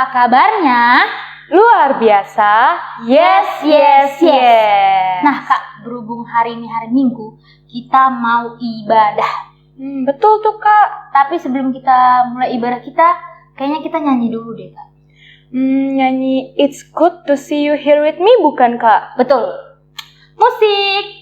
Apa kabarnya? Luar biasa. Yes. Nah Kak, berhubung hari ini hari Minggu, kita mau ibadah. Betul tuh Kak. Tapi sebelum kita mulai ibadah kita, kayaknya kita nyanyi dulu deh Kak. Nyanyi It's Good to See You Here With Me bukan Kak? Betul. Musik.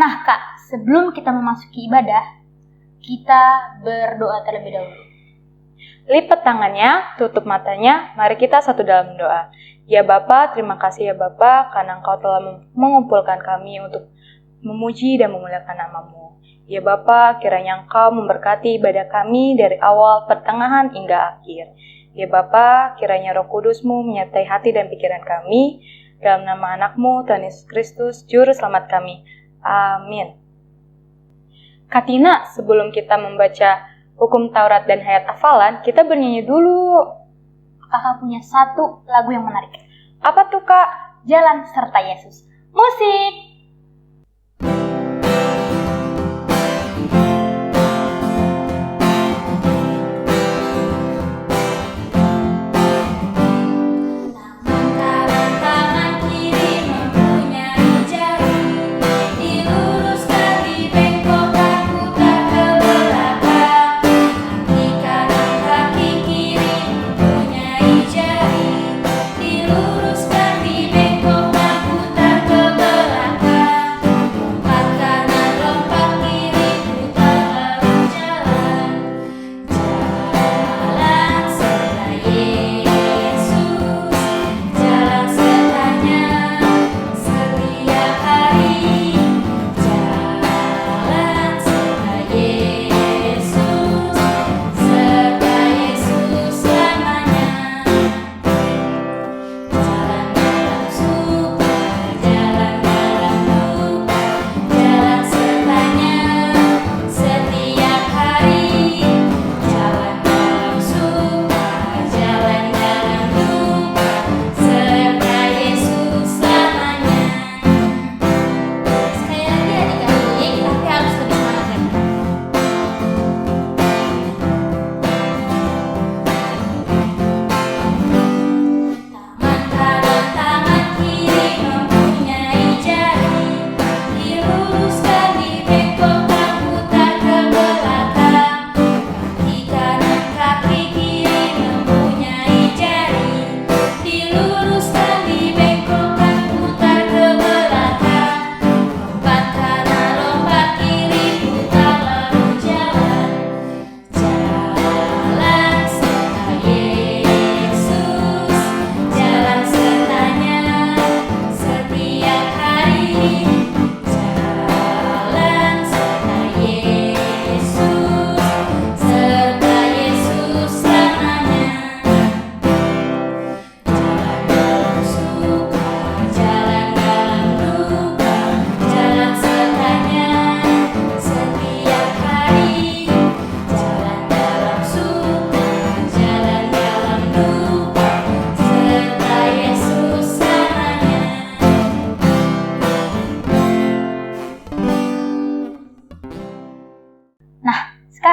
Nah Kak, sebelum kita memasuki ibadah, kita berdoa terlebih dahulu. Lipat tangannya, tutup matanya, mari kita satu dalam doa. Ya Bapa, terima kasih ya Bapa, karena Engkau telah mengumpulkan kami untuk memuji dan memuliakan nama-Mu. Ya Bapa, kiranya Engkau memberkati ibadah kami dari awal, pertengahan, hingga akhir. Ya Bapa, kiranya Roh Kudus-Mu menyertai hati dan pikiran kami, dalam nama anak-Mu, Tuhan Yesus Kristus, Juru Selamat kami. Amin. Katina, sebelum kita membaca hukum Taurat dan hayat hafalan, kita bernyanyi dulu. Kakak punya satu lagu yang menarik. Apa tuh Kak? Jalan serta Yesus. Musik.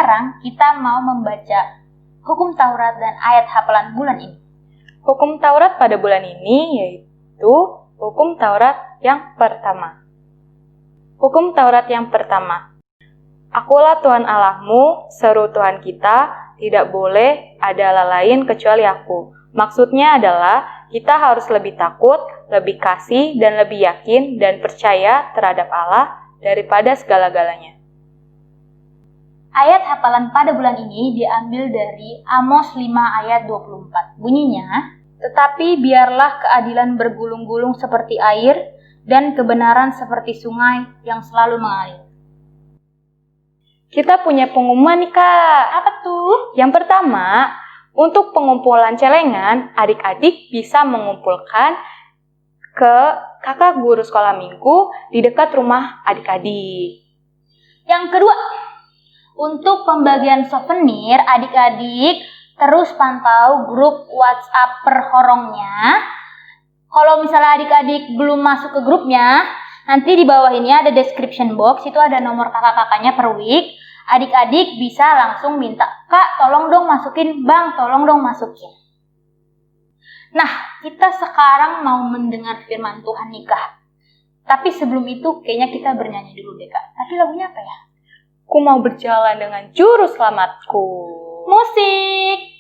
sekarang kita mau membaca hukum Taurat dan ayat hafalan bulan ini. Hukum Taurat pada bulan ini yaitu hukum Taurat yang pertama. Hukum Taurat yang pertama. Akulah Tuhan Allahmu, seru Tuhan kita, tidak boleh ada Allah lain kecuali aku. Maksudnya adalah kita harus lebih takut, lebih kasih, dan lebih yakin dan percaya terhadap Allah daripada segala-galanya. Ayat hafalan pada bulan ini diambil dari Amos 5 ayat 24. Bunyinya, tetapi biarlah keadilan bergulung-gulung seperti air dan kebenaran seperti sungai yang selalu mengalir. Kita punya pengumuman nih, Kak. Apa tuh? Yang pertama, untuk pengumpulan celengan, adik-adik bisa mengumpulkan ke kakak guru sekolah minggu di dekat rumah adik-adik. Yang kedua, untuk pembagian souvenir, adik-adik terus pantau grup WhatsApp perhorongnya. Kalau misalnya adik-adik belum masuk ke grupnya, nanti di bawah ini ada description box, itu ada nomor kakak-kakaknya per week. Adik-adik bisa langsung minta, Kak tolong dong masukin, Bang tolong dong masukin. Nah, kita sekarang mau mendengar firman Tuhan nih, Kak. Tapi sebelum itu kayaknya kita bernyanyi dulu deh, Kak. Tapi lagunya apa ya? Ku mau berjalan dengan juru selamatku. Musik!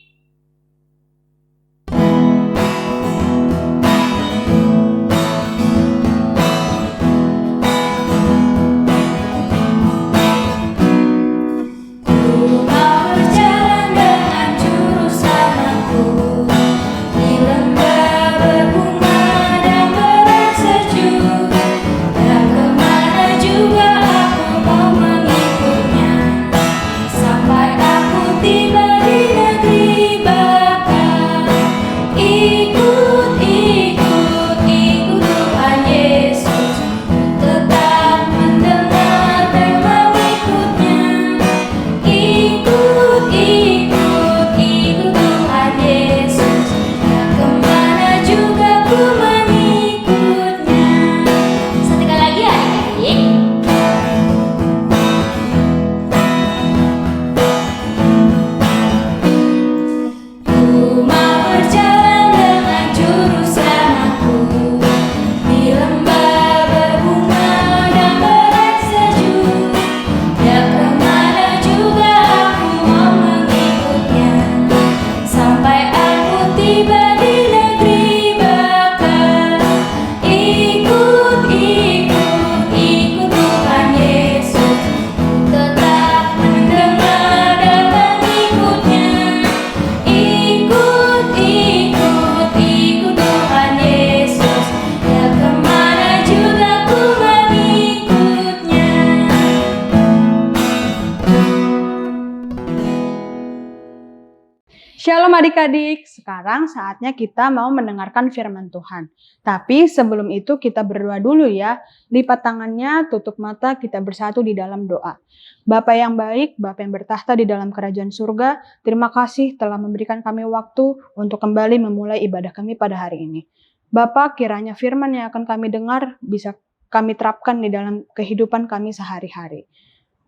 Shalom adik-adik, sekarang saatnya kita mau mendengarkan firman Tuhan. Tapi sebelum itu kita berdoa dulu ya. Lipat tangannya, tutup mata, kita bersatu di dalam doa. Bapa yang baik, Bapa yang bertahta di dalam kerajaan surga, terima kasih telah memberikan kami waktu untuk kembali memulai ibadah kami pada hari ini. Bapa, kiranya firman yang akan kami dengar bisa kami terapkan di dalam kehidupan kami sehari-hari.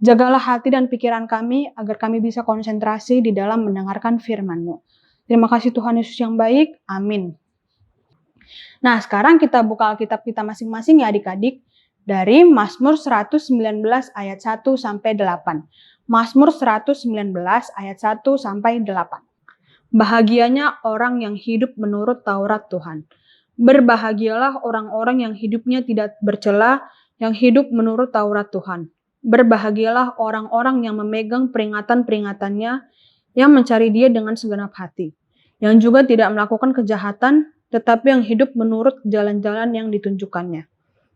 Jagalah hati dan pikiran kami agar kami bisa konsentrasi di dalam mendengarkan firman-Mu. Terima kasih Tuhan Yesus yang baik. Amin. Nah, sekarang kita buka Alkitab kita masing-masing ya adik-adik. Dari Mazmur 119 ayat 1 sampai 8. Mazmur 119 ayat 1 sampai 8. Bahagianya orang yang hidup menurut Taurat Tuhan. Berbahagialah orang-orang yang hidupnya tidak bercela, yang hidup menurut Taurat Tuhan. Berbahagialah orang-orang yang memegang peringatan-peringatannya, yang mencari Dia dengan segenap hati, yang juga tidak melakukan kejahatan, tetapi yang hidup menurut jalan-jalan yang ditunjukkannya.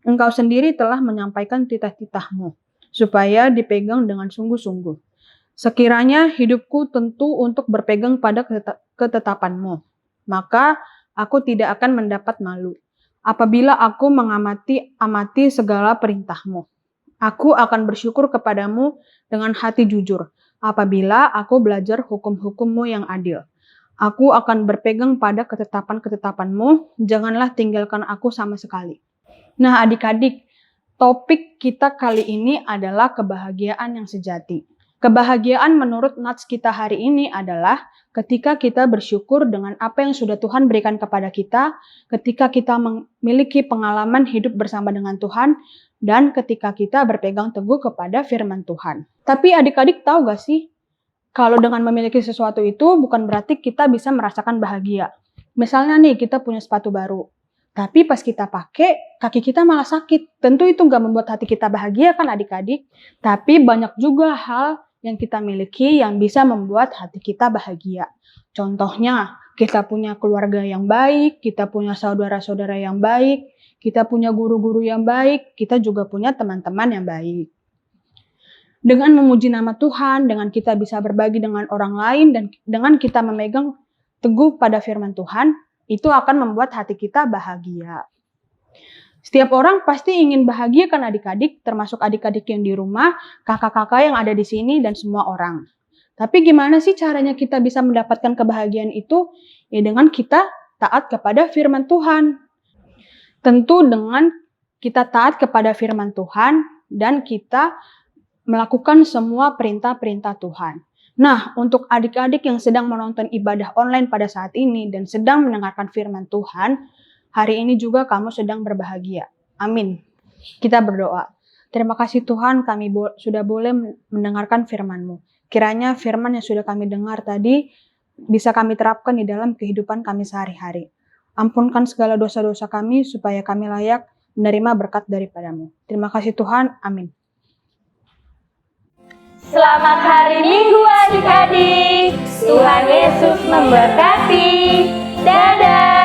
Engkau sendiri telah menyampaikan titah-titah-Mu, supaya dipegang dengan sungguh-sungguh. Sekiranya hidupku tentu untuk berpegang pada ketetapan-Mu, maka aku tidak akan mendapat malu. Apabila aku mengamati segala perintah-Mu, aku akan bersyukur kepadamu dengan hati jujur. Apabila aku belajar hukum-hukum-Mu yang adil, aku akan berpegang pada ketetapan-ketetapan-Mu. Janganlah tinggalkan aku sama sekali. Nah adik-adik, topik kita kali ini adalah kebahagiaan yang sejati. Kebahagiaan menurut nats kita hari ini adalah ketika kita bersyukur dengan apa yang sudah Tuhan berikan kepada kita, ketika kita memiliki pengalaman hidup bersama dengan Tuhan, dan ketika kita berpegang teguh kepada firman Tuhan. Tapi adik-adik tahu gak sih, kalau dengan memiliki sesuatu itu bukan berarti kita bisa merasakan bahagia. Misalnya nih, kita punya sepatu baru, tapi pas kita pakai, kaki kita malah sakit. Tentu itu gak membuat hati kita bahagia kan adik-adik? Tapi banyak juga hal yang kita miliki yang bisa membuat hati kita bahagia. Contohnya, kita punya keluarga yang baik, kita punya saudara-saudara yang baik, kita punya guru-guru yang baik, kita juga punya teman-teman yang baik. Dengan memuji nama Tuhan, dengan kita bisa berbagi dengan orang lain, dan dengan kita memegang teguh pada firman Tuhan, itu akan membuat hati kita bahagia. Setiap orang pasti ingin bahagia kan adik-adik, termasuk adik-adik yang di rumah, kakak-kakak yang ada di sini, dan semua orang. Tapi gimana sih caranya kita bisa mendapatkan kebahagiaan itu? Ya dengan kita taat kepada firman Tuhan. Tentu dengan kita taat kepada firman Tuhan, dan kita melakukan semua perintah-perintah Tuhan. Nah, untuk adik-adik yang sedang menonton ibadah online pada saat ini, dan sedang mendengarkan firman Tuhan, hari ini juga kamu sedang berbahagia. Amin. Kita berdoa. Terima kasih Tuhan, kami sudah boleh mendengarkan firman-Mu. Kiranya firman yang sudah kami dengar tadi bisa kami terapkan di dalam kehidupan kami sehari-hari. Ampunkan segala dosa-dosa kami supaya kami layak menerima berkat daripada-Mu. Terima kasih Tuhan. Amin. Selamat hari Minggu adik-adik. Tuhan Yesus memberkati. Dadah.